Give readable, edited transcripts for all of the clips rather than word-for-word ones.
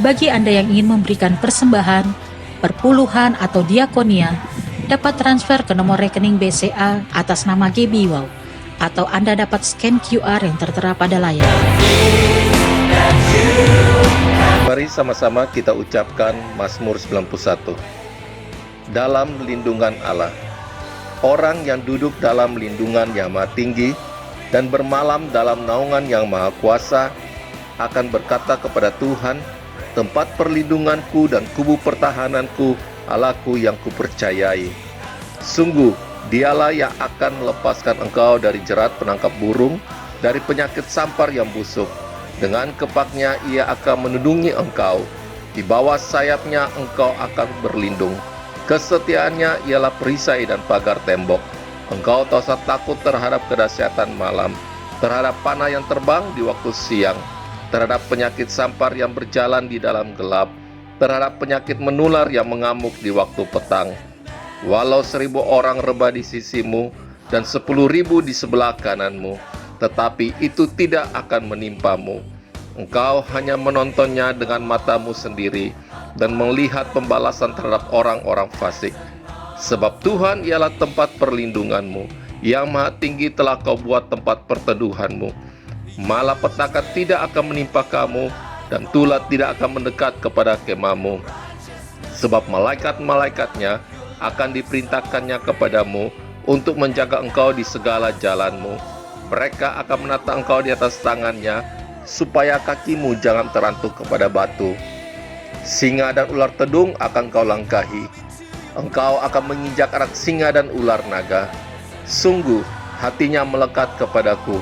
Bagi Anda yang ingin memberikan persembahan, perpuluhan atau diakonia, dapat transfer ke nomor rekening BCA atas nama Gaby Wow, atau Anda dapat scan QR yang tertera pada layar. Mari sama-sama kita ucapkan Mazmur 91. Dalam lindungan Allah. Orang yang duduk dalam lindungan yang maha tinggi dan bermalam dalam naungan yang maha kuasa akan berkata kepada Tuhan, tempat perlindunganku dan kubu pertahananku, Allahku yang kupercayai. Sungguh, dialah yang akan melepaskan engkau dari jerat penangkap burung, dari penyakit sampar yang busuk. Dengan kepaknya ia akan menundungi engkau. Di bawah sayapnya engkau akan berlindung. Kesetiaannya ialah perisai dan pagar tembok. Engkau tak usah takut terhadap kedahsyatan malam, terhadap panah yang terbang di waktu siang, terhadap penyakit sampar yang berjalan di dalam gelap, terhadap penyakit menular yang mengamuk di waktu petang. Walau 1000 orang rebah di sisimu dan 10.000 di sebelah kananmu, tetapi itu tidak akan menimpamu. Engkau hanya menontonnya dengan matamu sendiri dan melihat pembalasan terhadap orang-orang fasik. Sebab Tuhan ialah tempat perlindunganmu, yang maha tinggi telah kau buat tempat perteduhanmu. Malapetaka tidak akan menimpa kamu, dan tulah tidak akan mendekat kepada kemahmu. Sebab malaikat-malaikatnya akan diperintahkannya kepadamu untuk menjaga engkau di segala jalanmu. Mereka akan menata engkau di atas tangannya, supaya kakimu jangan terantuk kepada batu. Singa dan ular tedung akan kau langkahi. Engkau akan menginjak anak singa dan ular naga. Sungguh, hatinya melekat kepadaku,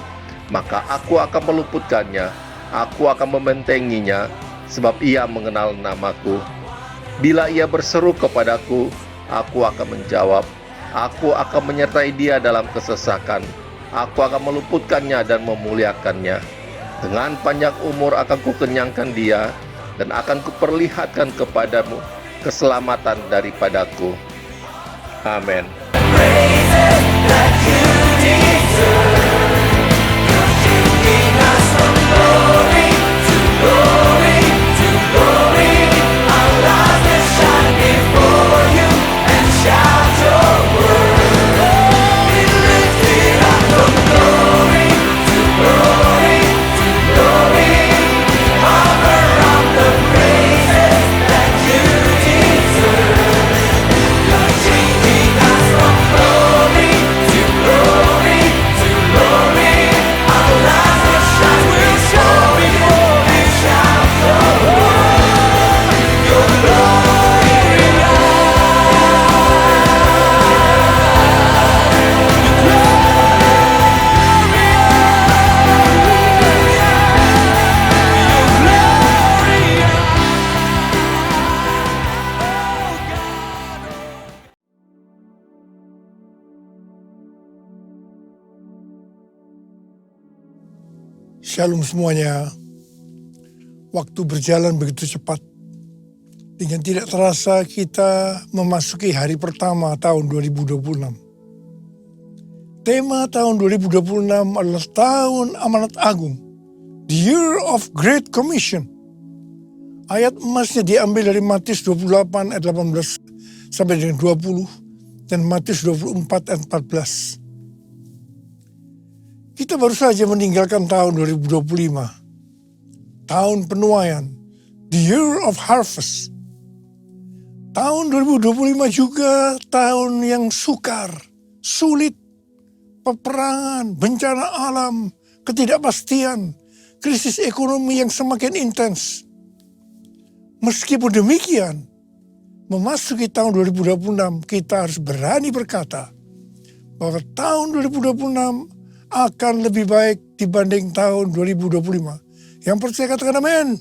maka aku akan meluputkannya, aku akan membentenginya, sebab ia mengenal namaku. Bila ia berseru kepadaku, aku akan menjawab. Aku akan menyertai dia dalam kesesakan. Aku akan meluputkannya dan memuliakannya. Dengan panjang umur akan kukenyangkan dia, dan akan kuperlihatkan kepadamu keselamatan daripadaku. Amin. Shalom semuanya. Waktu berjalan begitu cepat. Dengan tidak terasa kita memasuki hari pertama tahun 2026. Tema tahun 2026 adalah tahun amanat agung. The Year of Great Commission. Ayat emasnya diambil dari Matius 28 ayat 18 sampai dengan 20 dan Matius 24 ayat 14. Kita baru saja meninggalkan tahun 2025, tahun penuaian, the year of harvest. Tahun 2025 juga tahun yang sukar, sulit, peperangan, bencana alam, ketidakpastian, krisis ekonomi yang semakin intens. Meskipun demikian, memasuki tahun 2026 kita harus berani berkata bahwa tahun 2026 akan lebih baik dibanding tahun 2025. Yang percaya katakan amin.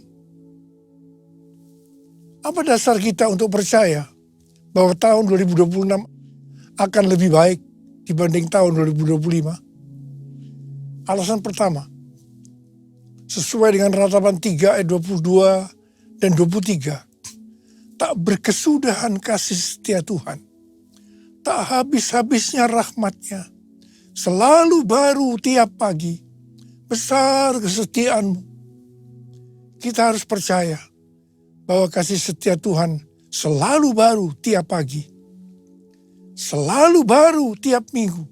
Apa dasar kita untuk percaya bahwa tahun 2026 akan lebih baik dibanding tahun 2025? Alasan pertama, sesuai dengan ratapan 3 ayat 22 dan 23. Tak berkesudahan kasih setia Tuhan. Tak habis-habisnya rahmat-Nya. Selalu baru tiap pagi. Besar kesetiaanmu. Kita harus percaya bahwa kasih setia Tuhan selalu baru tiap pagi, selalu baru tiap minggu,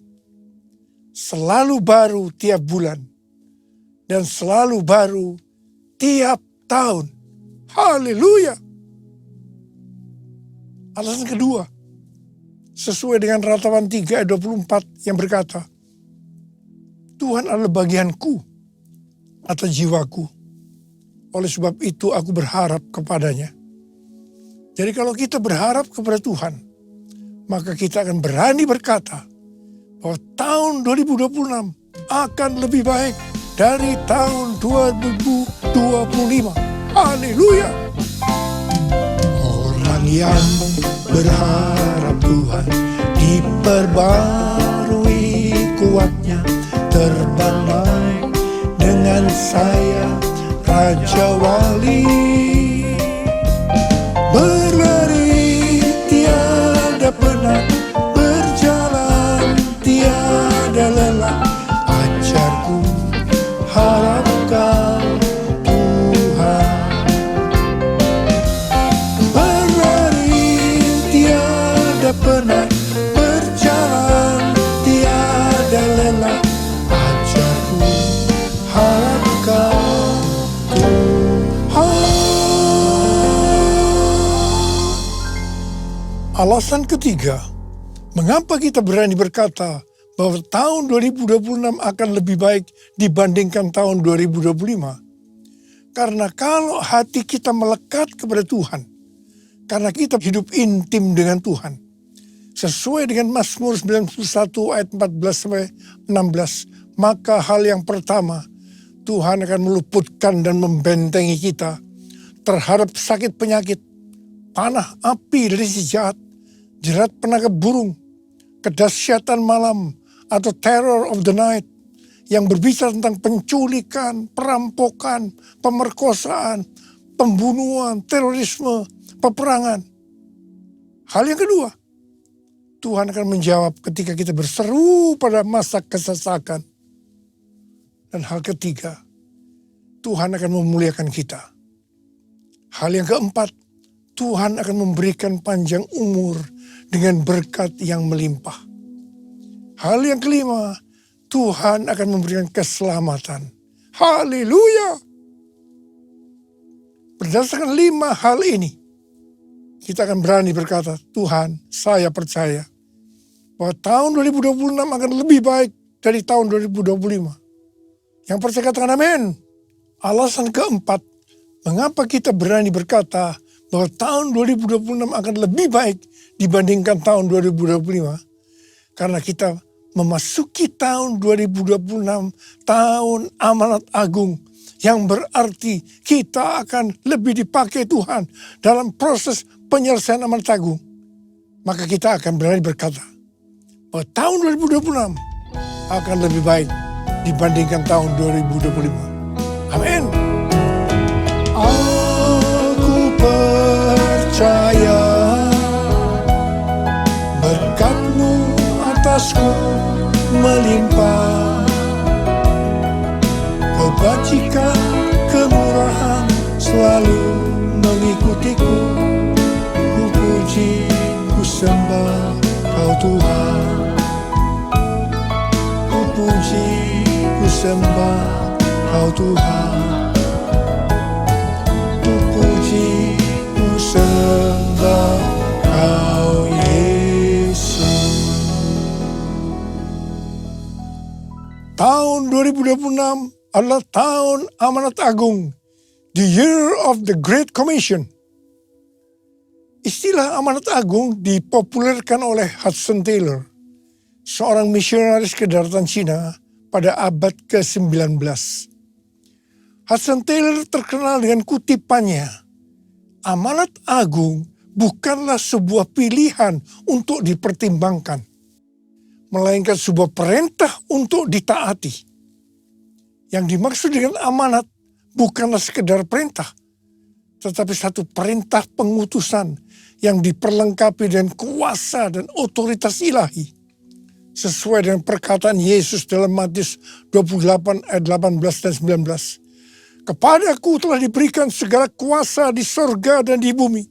selalu baru tiap bulan, dan selalu baru tiap tahun. Haleluya. Alasan kedua, sesuai dengan Ratapan 3 ayat 24 yang berkata, Tuhan adalah bagianku atau jiwaku. Oleh sebab itu aku berharap kepadanya. Jadi kalau kita berharap kepada Tuhan, maka kita akan berani berkata bahwa tahun 2026 akan lebih baik dari tahun 2025. Haleluya. Orang yang berharap Tuhan diperbarui kuatnya, terbang naik dengan saya Raja Wali. Berlari tiada penat, berjalan tiada lelah, ajarku harapkan Tuhan. Berlari tiada penat, berjalan tiada lelah, ajarku harapkan Tuhan. Alasan ketiga, mengapa kita berani berkata bahwa tahun 2026 akan lebih baik dibandingkan tahun 2025? Karena kalau hati kita melekat kepada Tuhan, karena kita hidup intim dengan Tuhan, sesuai dengan Mazmur 91 ayat 14-16, maka hal yang pertama, Tuhan akan meluputkan dan membentengi kita terhadap sakit penyakit, panah api dari si jahat, jerat penangkap burung, kedahsyatan malam, atau terror of the night, yang berbicara tentang penculikan, perampokan, pemerkosaan, pembunuhan, terorisme, peperangan. Hal yang kedua, Tuhan akan menjawab ketika kita berseru pada masa kesesakan. Dan hal ketiga, Tuhan akan memuliakan kita. Hal yang keempat, Tuhan akan memberikan panjang umur dengan berkat yang melimpah. Hal yang kelima, Tuhan akan memberikan keselamatan. Haleluya! Berdasarkan 5 hal ini, kita akan berani berkata, Tuhan, saya percaya bahwa tahun 2026 akan lebih baik dari tahun 2025. Yang percaya katakan amin. Alasan keempat, mengapa kita berani berkata bahwa tahun 2026 akan lebih baik dibandingkan tahun 2025? Karena kita memasuki tahun 2026, tahun amanat agung, yang berarti kita akan lebih dipakai Tuhan dalam proses penyelesaian amanat agung. Maka kita akan berani berkata bahwa tahun 2026 akan lebih baik dibandingkan tahun 2025. Amin. Aku percaya berkat-Mu atasku melimpah, kebajikan, kemurahan selalu mengikutiku. Ku puji, ku sembah Kau Tuhan. Ku puji, ku sembah Kau Tuhan. Ku puji, ku sembah Kau Yesus. Tahun 2026 adalah tahun amanat agung, the year of the Great Commission. Istilah amanat agung dipopulerkan oleh Hudson Taylor, seorang misionaris ke daratan Cina pada abad ke-19. Hudson Taylor terkenal dengan kutipannya, amanat agung bukanlah sebuah pilihan untuk dipertimbangkan, melainkan sebuah perintah untuk ditaati. Yang dimaksud dengan amanat bukanlah sekedar perintah, tetapi satu perintah pengutusan yang diperlengkapi dengan kuasa dan otoritas ilahi. Sesuai dengan perkataan Yesus dalam Matius 28 ayat 18 dan 19. Kepadaku telah diberikan segala kuasa di sorga dan di bumi.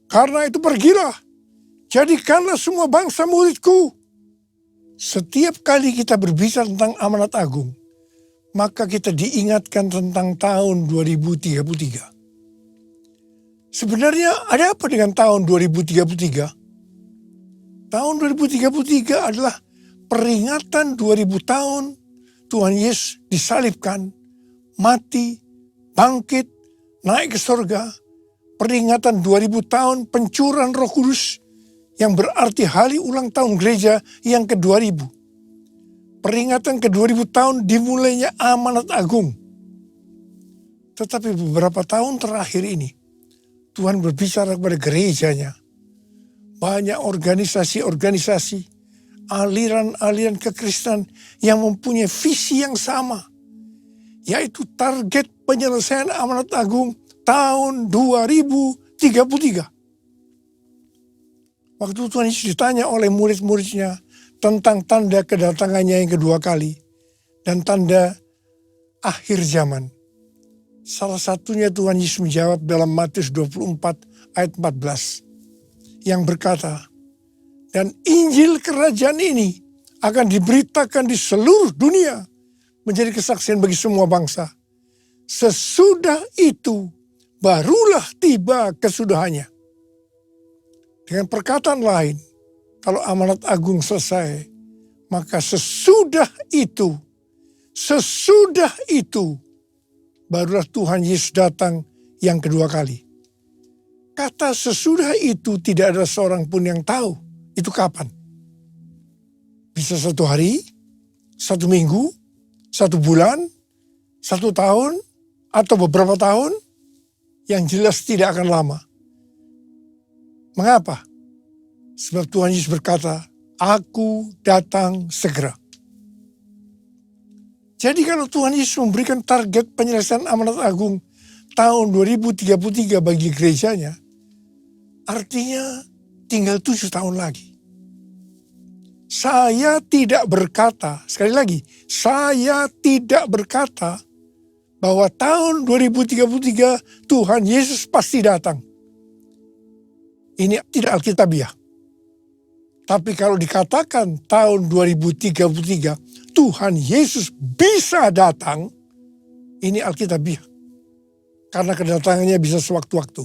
Karena itu pergilah, jadikanlah semua bangsa muridku. Setiap kali kita berbicara tentang amanat agung, maka kita diingatkan tentang tahun 2033. Sebenarnya ada apa dengan tahun 2033? Tahun 2033 adalah peringatan 2000 tahun Tuhan Yesus disalibkan, mati, bangkit, naik ke surga. Peringatan 2000 tahun pencurahan Roh Kudus yang berarti hari ulang tahun gereja yang ke-2000. Peringatan ke-2000 tahun dimulainya amanat agung. Tetapi beberapa tahun terakhir ini Tuhan berbicara kepada gerejanya. Banyak organisasi-organisasi, aliran-aliran kekristenan yang mempunyai visi yang sama, yaitu target penyelesaian amanat agung tahun 2033. Waktu Tuhan Yesus ditanya oleh murid-muridnya tentang tanda kedatangannya yang kedua kali dan tanda akhir zaman. Salah satunya Tuhan Yesus menjawab dalam Matius 24 ayat 14 yang berkata, dan Injil kerajaan ini akan diberitakan di seluruh dunia menjadi kesaksian bagi semua bangsa. Sesudah itu barulah tiba kesudahannya. Dengan perkataan lain, kalau amanat agung selesai, maka sesudah itu barulah Tuhan Yesus datang yang kedua kali. Kata sesudah itu tidak ada seorang pun yang tahu itu kapan. Bisa 1 hari, 1 minggu, 1 bulan, 1 tahun, atau beberapa tahun, yang jelas tidak akan lama. Mengapa? Sebab Tuhan Yesus berkata, aku datang segera. Jadi kalau Tuhan Yesus memberikan target penyelesaian amanat agung tahun 2033 bagi gerejanya, artinya tinggal 7 tahun lagi. Saya tidak berkata, sekali lagi, saya tidak berkata bahwa tahun 2033 Tuhan Yesus pasti datang. Ini tidak alkitabiah. Tapi kalau dikatakan tahun 2033 Tuhan Yesus bisa datang, ini alkitabiah. Karena kedatangannya bisa sewaktu-waktu.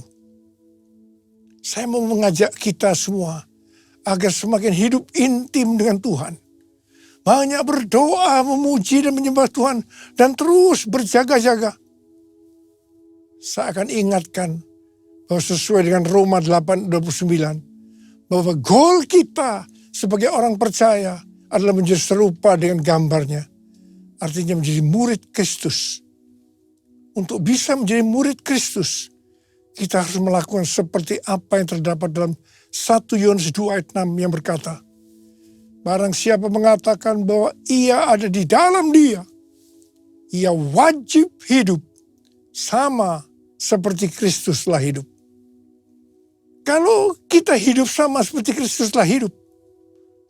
Saya mau mengajak kita semua agar semakin hidup intim dengan Tuhan. Banyak berdoa, memuji dan menyembah Tuhan dan terus berjaga-jaga. Saya akan ingatkan bahwa sesuai dengan Roma 8:29 bahwa goal kita sebagai orang percaya adalah menjadi serupa dengan gambarnya. Artinya menjadi murid Kristus. Untuk bisa menjadi murid Kristus, kita harus melakukan seperti apa yang terdapat dalam 1 Yohanes 2 ayat 6 yang berkata, barang siapa mengatakan bahwa ia ada di dalam dia, ia wajib hidup sama seperti Kristus telah hidup. Kalau kita hidup sama seperti Kristus telah hidup,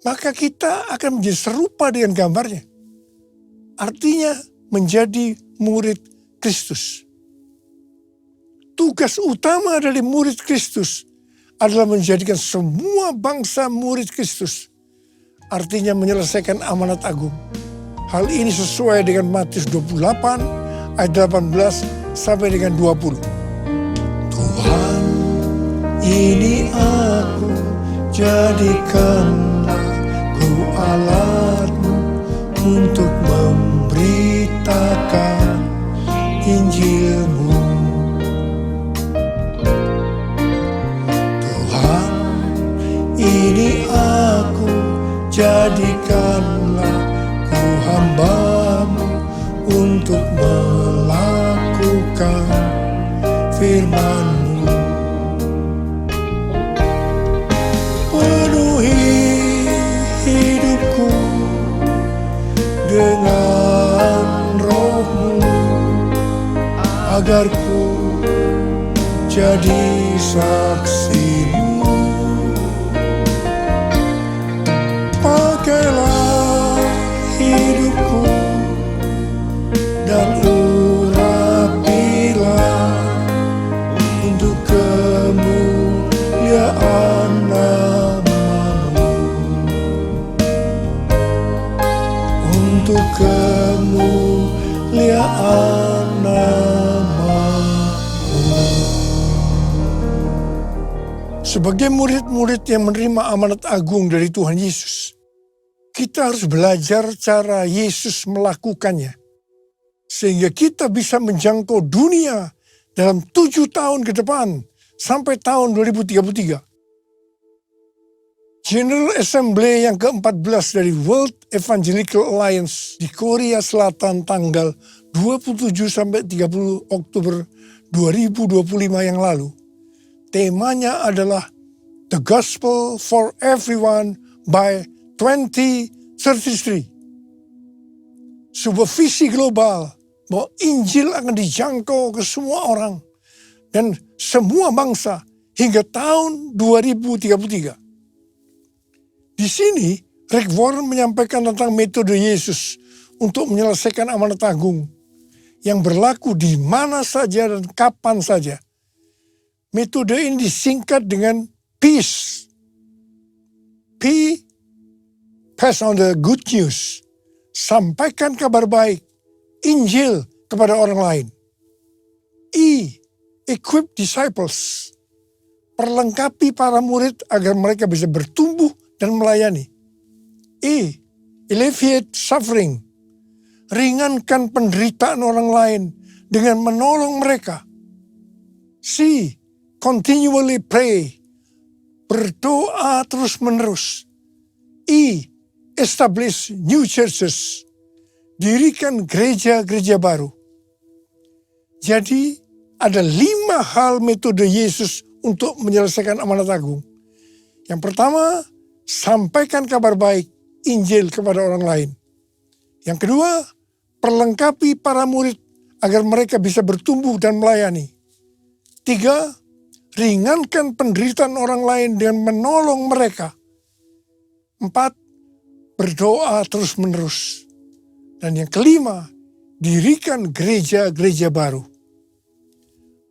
maka kita akan menjadi serupa dengan gambarnya. Artinya menjadi murid Kristus. Tugas utama dari murid Kristus adalah menjadikan semua bangsa murid Kristus. Artinya menyelesaikan amanat agung. Hal ini sesuai dengan Matius 28 ayat 18 sampai dengan 20. Tuhan, ini aku, jadikanlah ku alatmu untuk memberitakan Injilmu. Tuhan, ini aku, jadikanlah ku hamba-Mu untuk melakukan firman-Mu. Hidupku dengan Roh-Mu agar ku jadi saksi-Mu. Pakailah hidupku dan urapi Sebagai murid-murid yang menerima amanat agung dari Tuhan Yesus, kita harus belajar cara Yesus melakukannya. Sehingga kita bisa menjangkau dunia dalam 7 tahun ke depan sampai tahun 2033. General Assembly yang ke-14 dari World Evangelical Alliance di Korea Selatan tanggal 27 sampai 30 Oktober 2025 yang lalu. Temanya adalah The Gospel for Everyone by 2033. Sebuah visi global bahwa Injil akan dijangkau ke semua orang dan semua bangsa hingga tahun 2033. Di sini, Rick Warren menyampaikan tentang metode Yesus untuk menyelesaikan amanat agung yang berlaku di mana saja dan kapan saja. Metode ini disingkat dengan peace. P, pass on the good news. Sampaikan kabar baik, Injil kepada orang lain. E, equip disciples. Perlengkapi para murid agar mereka bisa bertumbuh dan melayani. E, alleviate suffering. Ringankan penderitaan orang lain dengan menolong mereka. C, continually pray. Berdoa terus-menerus. E, establish new churches. Dirikan gereja-gereja baru. Jadi ada 5 hal metode Yesus untuk menyelesaikan amanat agung. Yang pertama, sampaikan kabar baik, Injil kepada orang lain. Yang kedua, perlengkapi para murid agar mereka bisa bertumbuh dan melayani. 3, ringankan penderitaan orang lain dengan menolong mereka. 4, berdoa terus-menerus. Dan yang kelima, dirikan gereja-gereja baru.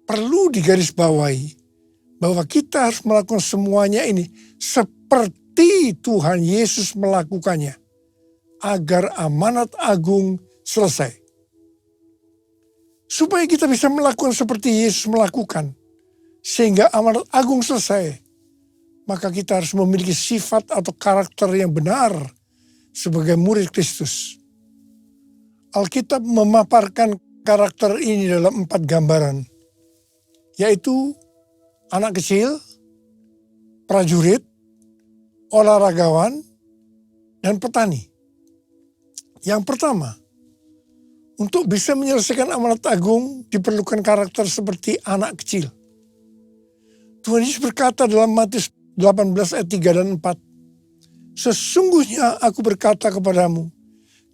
Perlu digarisbawahi bahwa kita harus melakukan semuanya ini seperti Tuhan Yesus melakukannya, agar amanat agung selesai. Supaya kita bisa melakukan seperti Yesus melakukan, sehingga amanat agung selesai, maka kita harus memiliki sifat atau karakter yang benar sebagai murid Kristus. Alkitab memaparkan karakter ini dalam 4 gambaran, yaitu anak kecil, prajurit, olahragawan, dan petani. Yang pertama, untuk bisa menyelesaikan amanat agung diperlukan karakter seperti anak kecil. Tuhan Yesus berkata dalam Matius 18 ayat 3 dan 4, "Sesungguhnya aku berkata kepadamu,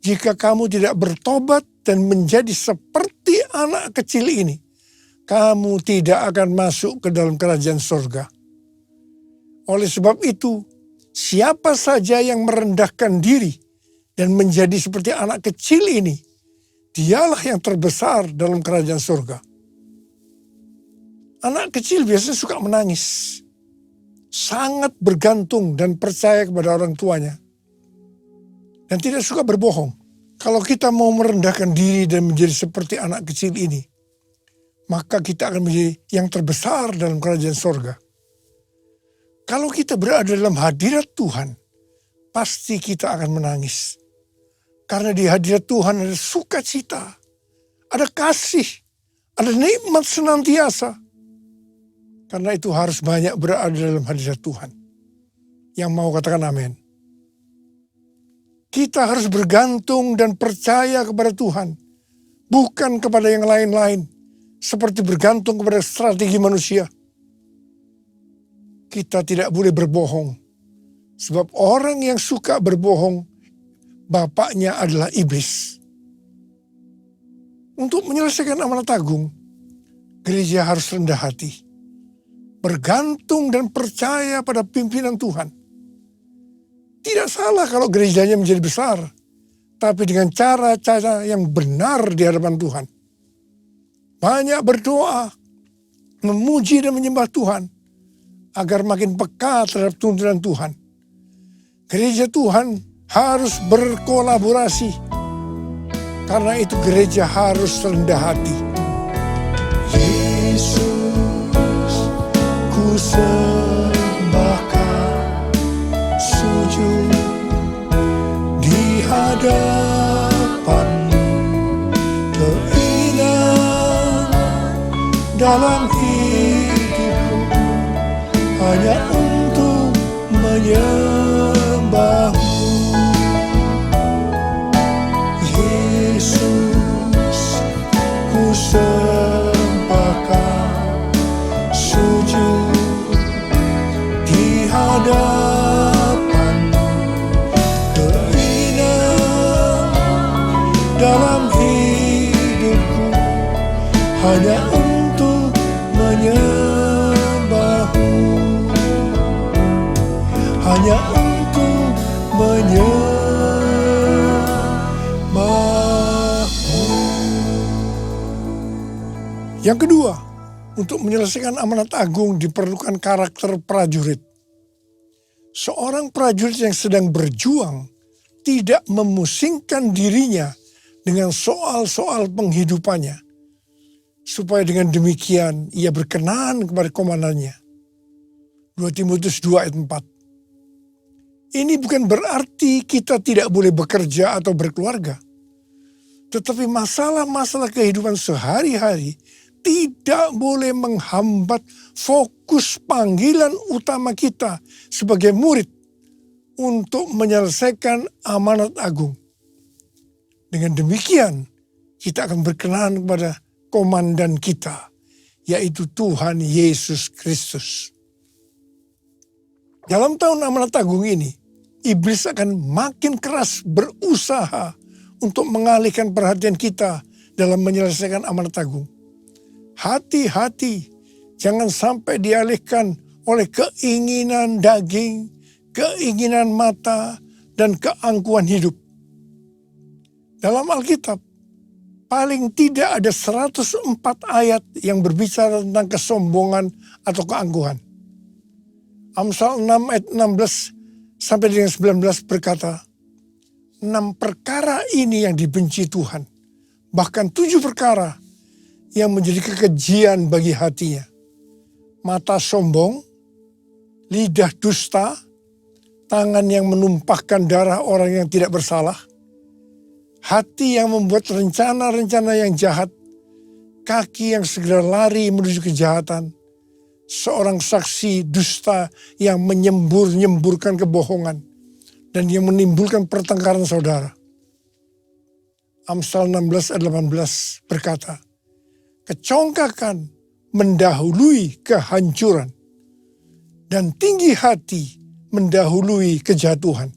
jika kamu tidak bertobat dan menjadi seperti anak kecil ini, kamu tidak akan masuk ke dalam kerajaan surga. Oleh sebab itu, siapa saja yang merendahkan diri dan menjadi seperti anak kecil ini, dialah yang terbesar dalam kerajaan surga." Anak kecil biasanya suka menangis, sangat bergantung dan percaya kepada orang tuanya, dan tidak suka berbohong. Kalau kita mau merendahkan diri dan menjadi seperti anak kecil ini, maka kita akan menjadi yang terbesar dalam kerajaan surga. Kalau kita berada dalam hadirat Tuhan, pasti kita akan menangis. Karena di hadirat Tuhan ada sukacita, ada kasih, ada nikmat senantiasa. Karena itu harus banyak berada dalam hadirat Tuhan. Yang mau katakan amin. Kita harus bergantung dan percaya kepada Tuhan, bukan kepada yang lain-lain, seperti bergantung kepada strategi manusia. Kita tidak boleh berbohong, sebab orang yang suka berbohong, bapaknya adalah iblis. Untuk menyelesaikan amanat agung, gereja harus rendah hati, bergantung dan percaya pada pimpinan Tuhan. Tidak salah kalau gerejanya menjadi besar, tapi dengan cara-cara yang benar di hadapan Tuhan. Banyak berdoa, memuji dan menyembah Tuhan, agar makin peka terhadap tuntunan Tuhan. Gereja Tuhan harus berkolaborasi, karena itu gereja harus rendah hati. Yesus, ku dalam hidupku hanya untuk menyembahmu. Yesus, ku sembahkan, sujud di hadapanmu. Keinginan dalam hidupku hanya untuk menyembahmu, hanya untuk menyembahmu. Yang kedua, untuk menyelesaikan amanat agung diperlukan karakter prajurit. Seorang prajurit yang sedang berjuang tidak memusingkan dirinya dengan soal-soal penghidupannya, supaya dengan demikian ia berkenan kepada komandannya. 2 Timotius 2 ayat 4. Ini bukan berarti kita tidak boleh bekerja atau berkeluarga. Tetapi masalah-masalah kehidupan sehari-hari tidak boleh menghambat fokus panggilan utama kita sebagai murid untuk menyelesaikan amanat agung. Dengan demikian, kita akan berkenan kepada komandan kita, yaitu Tuhan Yesus Kristus. Dalam tahun amanat agung ini, iblis akan makin keras berusaha untuk mengalihkan perhatian kita dalam menyelesaikan amanat agung. Hati-hati, jangan sampai dialihkan oleh keinginan daging, keinginan mata, dan keangkuhan hidup. Dalam Alkitab, paling tidak ada 104 ayat yang berbicara tentang kesombongan atau keangkuhan. Amsal 6 ayat 16 sampai dengan 19 berkata, 6 perkara ini yang dibenci Tuhan, bahkan 7 perkara yang menjadi kekejian bagi hatinya. Mata sombong, lidah dusta, tangan yang menumpahkan darah orang yang tidak bersalah, hati yang membuat rencana-rencana yang jahat, kaki yang segera lari menuju kejahatan, seorang saksi dusta yang menyembur-nyemburkan kebohongan, dan yang menimbulkan pertengkaran saudara. Amsal 16 ayat 18 berkata, kecongkakan mendahului kehancuran, dan tinggi hati mendahului kejatuhan.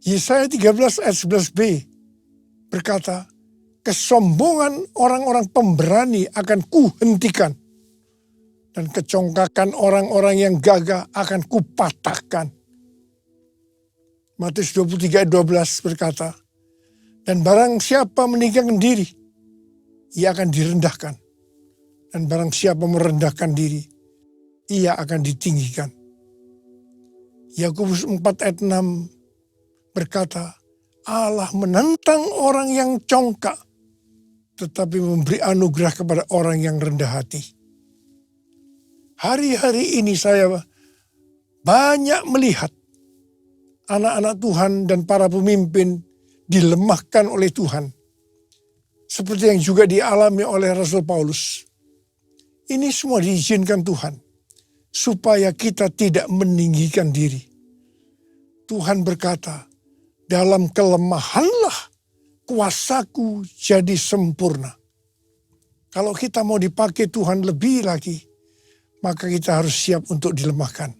Yesaya 13 ayat 11b berkata, kesombongan orang-orang pemberani akan kuhentikan, dan kecongkakan orang-orang yang gagah akan kupatahkan. Matius 23 ayat 12 berkata, dan barang siapa meninggikan diri, ia akan direndahkan. Dan barang siapa merendahkan diri, ia akan ditinggikan. Yakobus 4 ayat 6 berkata, Allah menentang orang yang congkak, tetapi memberi anugerah kepada orang yang rendah hati. Hari-hari ini saya banyak melihat anak-anak Tuhan dan para pemimpin dilemahkan oleh Tuhan. Seperti yang juga dialami oleh Rasul Paulus. Ini semua diizinkan Tuhan, supaya kita tidak meninggikan diri. Tuhan berkata, dalam kelemahanlah kuasaku jadi sempurna. Kalau kita mau dipakai Tuhan lebih lagi, maka kita harus siap untuk dilemahkan.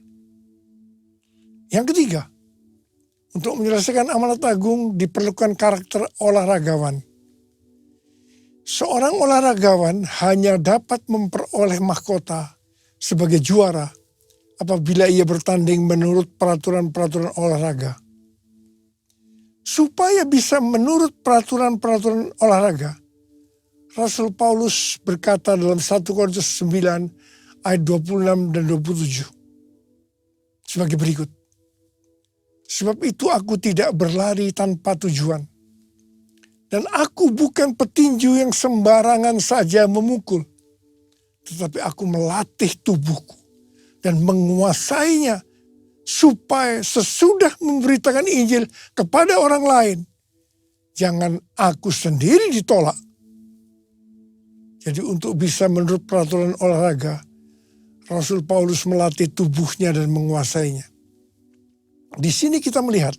Yang ketiga, untuk menyelesaikan amanat agung diperlukan karakter olahragawan. Seorang olahragawan hanya dapat memperoleh mahkota sebagai juara apabila ia bertanding menurut peraturan-peraturan olahraga. Supaya bisa menurut peraturan-peraturan olahraga, Rasul Paulus berkata dalam 1 Korintus 9 ayat 26 dan 27 sebagai berikut. Sebab itu aku tidak berlari tanpa tujuan. Dan aku bukan petinju yang sembarangan saja memukul. Tetapi aku melatih tubuhku dan menguasainya supaya sesudah memberitakan Injil kepada orang lain, jangan aku sendiri ditolak. Jadi untuk bisa menurut peraturan olahraga, Rasul Paulus melatih tubuhnya dan menguasainya. Di sini kita melihat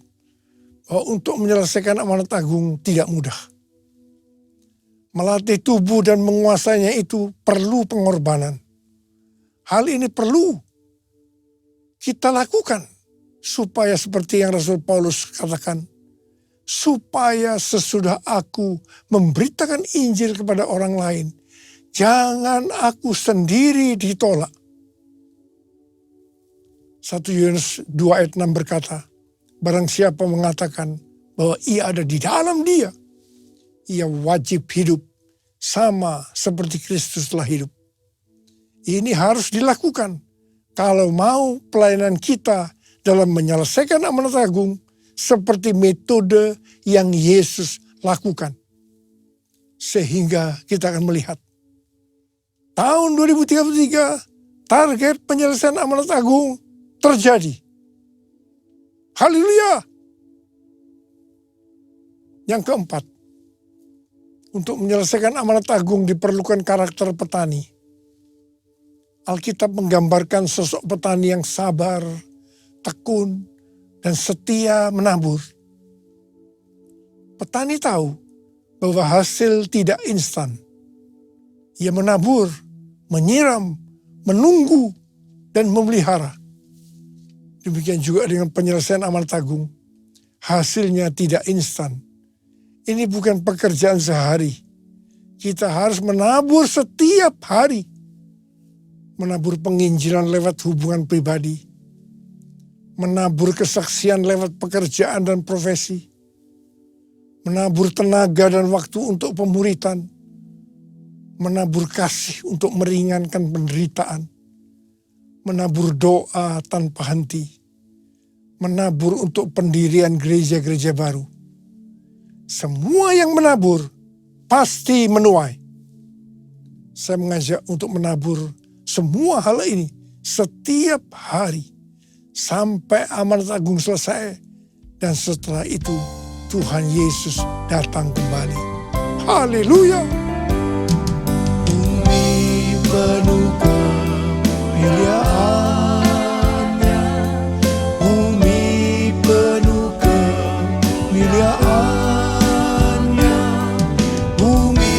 bahwa untuk menyelesaikan amanat agung tidak mudah. Melatih tubuh dan menguasainya itu perlu pengorbanan. Hal ini perlu kita lakukan supaya seperti yang Rasul Paulus katakan, supaya sesudah aku memberitakan Injil kepada orang lain, jangan aku sendiri ditolak. 1 Yohanes 2 ayat 6 berkata, barang siapa mengatakan bahwa ia ada di dalam dia, ia wajib hidup sama seperti Kristus telah hidup. Ini harus dilakukan kalau mau pelayanan kita dalam menyelesaikan amanat agung seperti metode yang Yesus lakukan. Sehingga kita akan melihat tahun 2033 target penyelesaian amanat agung terjadi. Haleluya. Yang keempat, untuk menyelesaikan amanat agung diperlukan karakter petani. Alkitab menggambarkan sosok petani yang sabar, tekun, dan setia menabur. Petani tahu bahwa hasil tidak instan. Ia menabur, menyiram, menunggu, dan memelihara. Demikian juga dengan penyelesaian amanat agung. Hasilnya tidak instan. Ini bukan pekerjaan sehari. Kita harus menabur setiap hari. Menabur penginjilan lewat hubungan pribadi. Menabur kesaksian lewat pekerjaan dan profesi. Menabur tenaga dan waktu untuk pemuritan. Menabur kasih untuk meringankan penderitaan. Menabur doa tanpa henti. Menabur untuk pendirian gereja-gereja baru. Semua yang menabur pasti menuai. Saya mengajak untuk menabur semua hal ini setiap hari sampai amanat agung selesai, dan setelah itu Tuhan Yesus datang kembali. Haleluya. Bumi penuh kemuliaan-Nya, bumi penuh kemuliaan-Nya, bumi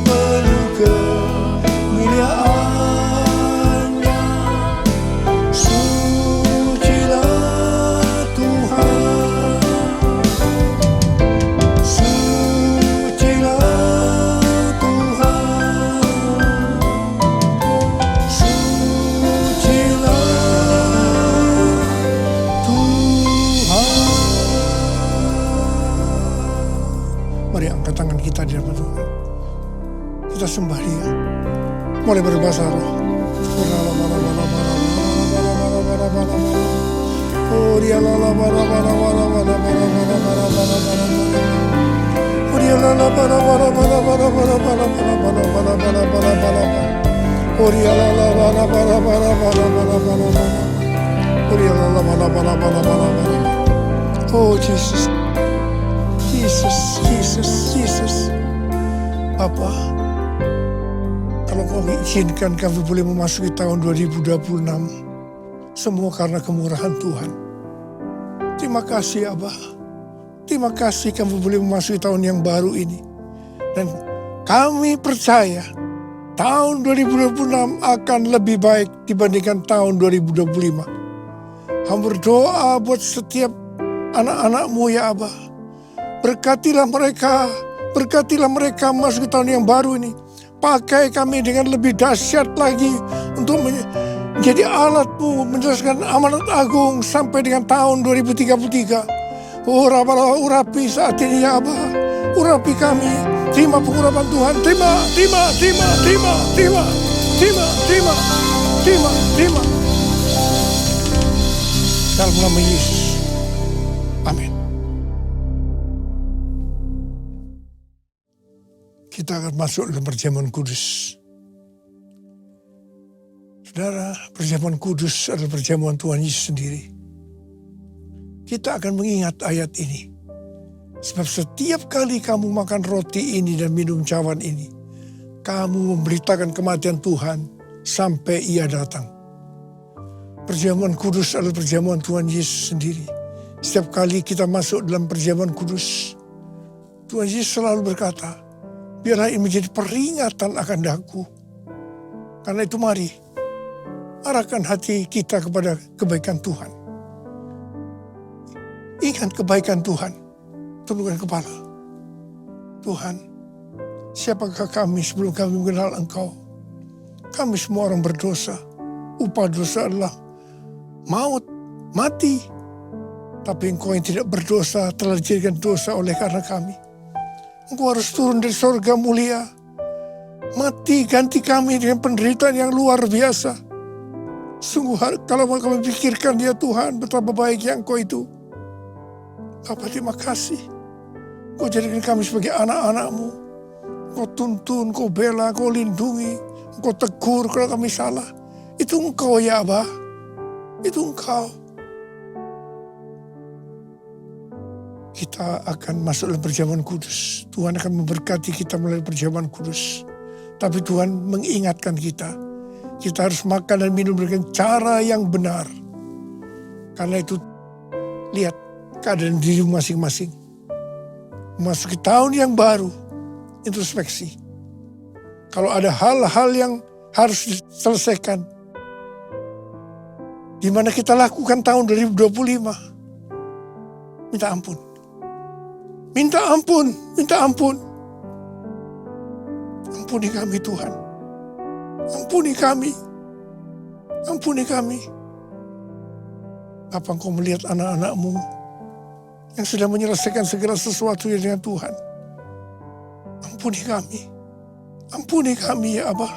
penuh kemuliaan-Nya. Sucilah Tuhan, sucilah Tuhan, sucilah Tuhan. Mari angkat tangan kita di hadapan Tuhan. Kita sembah Dia. Mulai berbahasa roh. Oh, dia lala bara bara bara bara bara bara bara bara bara bara. Oh, dia lala bara bara bara bara bara bara bara bara bara bara bara bara. Oh, dia lala bara bara bara bara bara bara bara. Oh, dia lala bara bara bara bara bara. Oh, Jesus, Jesus, Jesus, Jesus. Bapa, kalau Kau izinkan kami boleh memasuki tahun 2026, semua karena kemurahan Tuhan. Terima kasih Abah. Terima kasih kami boleh memasuki tahun yang baru ini. Dan kami percaya tahun 2026 akan lebih baik dibandingkan tahun 2025. Hamba berdoa buat setiap anak-anak-Mu ya Abah. Berkatilah mereka masuk ke tahun yang baru ini. Pakai kami dengan lebih dahsyat lagi untuk menjadi alat-Mu menjelaskan amanat agung sampai dengan tahun 2033. Oh, urapi saat ini ya Abah. Urapi kami. Terima pengurapan Tuhan. Terima. Dalam nama Yesus. Amin. Kita akan masuk dalam perjamuan kudus. Saudara, perjamuan kudus adalah perjamuan Tuhan Yesus sendiri. Kita akan mengingat ayat ini. Sebab setiap kali kamu makan roti ini dan minum cawan ini, kamu memberitakan kematian Tuhan sampai ia datang. Perjamuan kudus adalah perjamuan Tuhan Yesus sendiri. Setiap kali kita masuk dalam perjamuan kudus, Tuhan Yesus selalu berkata, biarlah ini menjadi peringatan akan daku. Karena itu mari, arahkan hati kita kepada kebaikan Tuhan. Ingat kebaikan Tuhan, tundukkan kepala. Tuhan, siapakah kami sebelum kami mengenal Engkau? Kami semua orang berdosa. Upah dosa adalah maut, mati. Tapi Engkau yang tidak berdosa telah dijadikan dosa oleh karena kami. Engkau harus turun dari surga mulia. Mati ganti kami dengan penderitaan yang luar biasa. Sungguh kalau kami pikirkan ya Tuhan, betapa baiknya Engkau itu. Bapa, terima kasih. Kau jadikan kami sebagai anak-anak-Mu. Kau tuntun, Kau bela, Kau lindungi. Kau tegur kalau kami salah. Itu Engkau ya Abah. Itu Engkau. Kita akan masuk dalam perjamuan kudus. Tuhan akan memberkati kita melalui perjamuan kudus. Tapi Tuhan mengingatkan kita. Kita harus makan dan minum dengan cara yang benar. Karena itu, lihat keadaan diri masing-masing. Memasuki tahun yang baru, introspeksi. Kalau ada hal-hal yang harus diselesaikan, di mana kita lakukan tahun 2025, minta ampun. Minta ampun, minta ampun. Ampuni kami Tuhan. Ampuni kami. Ampuni kami. Apa Engkau melihat anak-anak-Mu yang sedang menyelesaikan segala sesuatu dengan Tuhan? Ampuni kami. Ampuni kami ya Abah.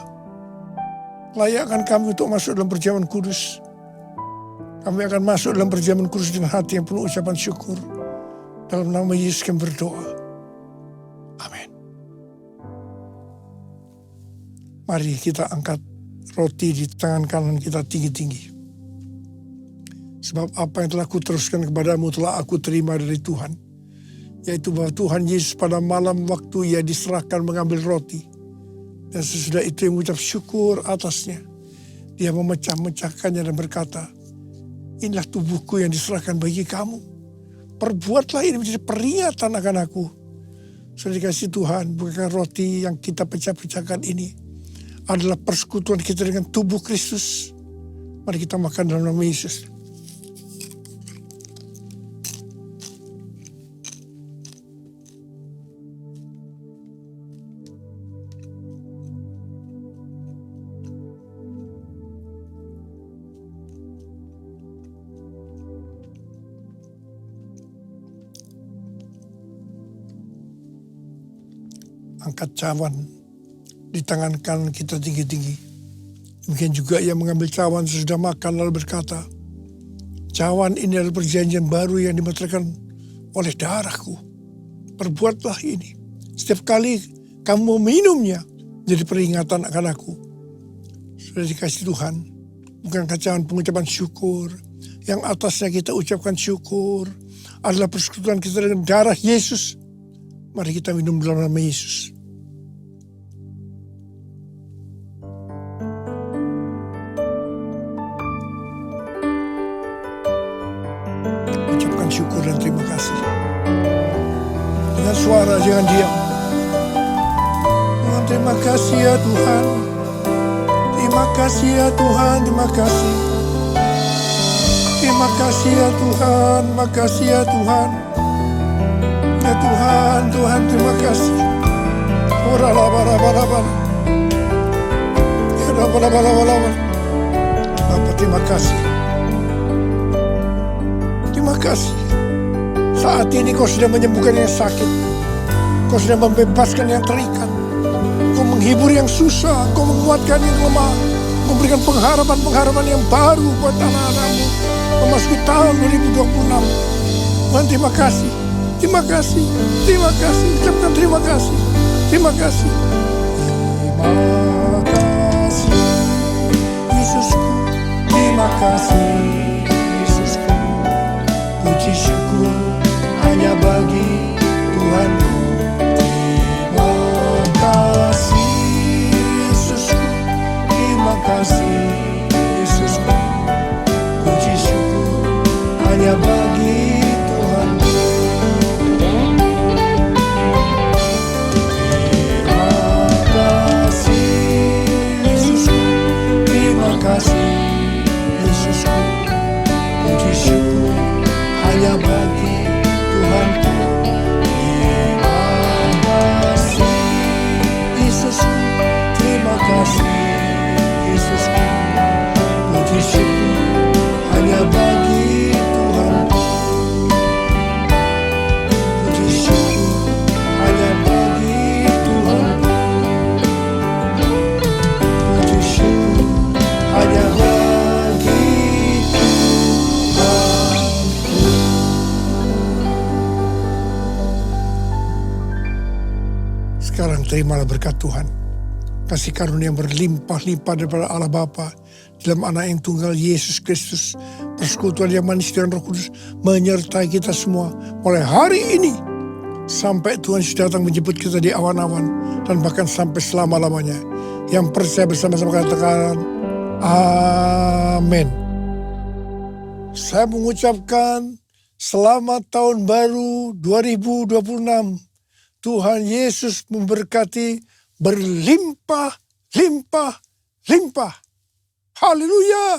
Layakkan kami untuk masuk dalam perjamuan kudus. Kami akan masuk dalam perjamuan kudus dengan hati yang penuh ucapan syukur. Dalam nama Yesus kami berdoa. Amin. Mari kita angkat roti di tangan kanan kita tinggi-tinggi. Sebab apa yang telah kuteruskan kepadamu telah aku terima dari Tuhan. Yaitu bahwa Tuhan Yesus pada malam waktu ia diserahkan mengambil roti. Dan sesudah itu ia mengucap syukur atasnya. Dia memecah-mecahkannya dan berkata, inilah tubuhku yang diserahkan bagi kamu. Perbuatlah ini menjadi peringatan akan aku. Sudah dikasih Tuhan, bukan roti yang kita pecah-pecahkan ini adalah persekutuan kita dengan tubuh Kristus. Mari kita makan dalam nama Yesus. Angkat cawan di tangan kanan kita tinggi-tinggi. Demikian juga ia mengambil cawan sesudah makan lalu berkata, cawan ini adalah perjanjian baru yang dimeteraikan oleh darahku. Perbuatlah ini. Setiap kali kamu meminumnya, jadi peringatan akan aku. Sudah dikasih Tuhan, bukan cawan pengucapan syukur. Yang atasnya kita ucapkan syukur adalah persekutuan kita dengan darah Yesus. Mari kita minum dalam nama Yesus. Ucapkan syukur dan terima kasih. Dengan suara, jangan diam. Tuhan, terima kasih ya Tuhan. Terima kasih ya Tuhan, terima kasih. Terima kasih ya Tuhan, makasih ya Tuhan. Ya Tuhan, Tuhan terima kasih. Bapak terima kasih. Terima kasih. Saat ini Kau sudah menyembuhkan yang sakit. Kau sudah membebaskan yang terikat. Kau menghibur yang susah. Kau menguatkan yang lemah. Memberikan pengharapan-pengharapan yang baru buat anak-anak-Mu memasuki tahun 2026. Tuhan terima kasih. Terima kasih, terima kasih, ucapkan terima kasih, terima kasih. Terima kasih, Yesusku, terima kasih, Yesusku. Puji syukur hanya bagi Tuhanku. Terima kasih, kasih Yesusku, puji syukur hanya bagi Tuhan. Terima kasih Yesusku, puji syukur hanya bagi Tuhan. Terima kasih Yesusku, puji syukur hanya bagi Tuhan. Puji syukur hanya bagi Tuhan. Puji syukur hanya bagi Tuhan. Sekarang terimalah berkat Tuhan, kasih karunia yang berlimpah-limpah daripada Allah Bapa dalam anak yang tunggal Yesus Kristus, persekutuan yang manis dan Roh Kudus menyertai kita semua mulai hari ini sampai Tuhan Yesus datang menjemput kita di awan-awan dan bahkan sampai selama-lamanya. Yang percaya bersama-sama katakan amin. Saya mengucapkan selamat tahun baru 2026. Tuhan Yesus memberkati berlimpah, limpah, limpah. Haleluya!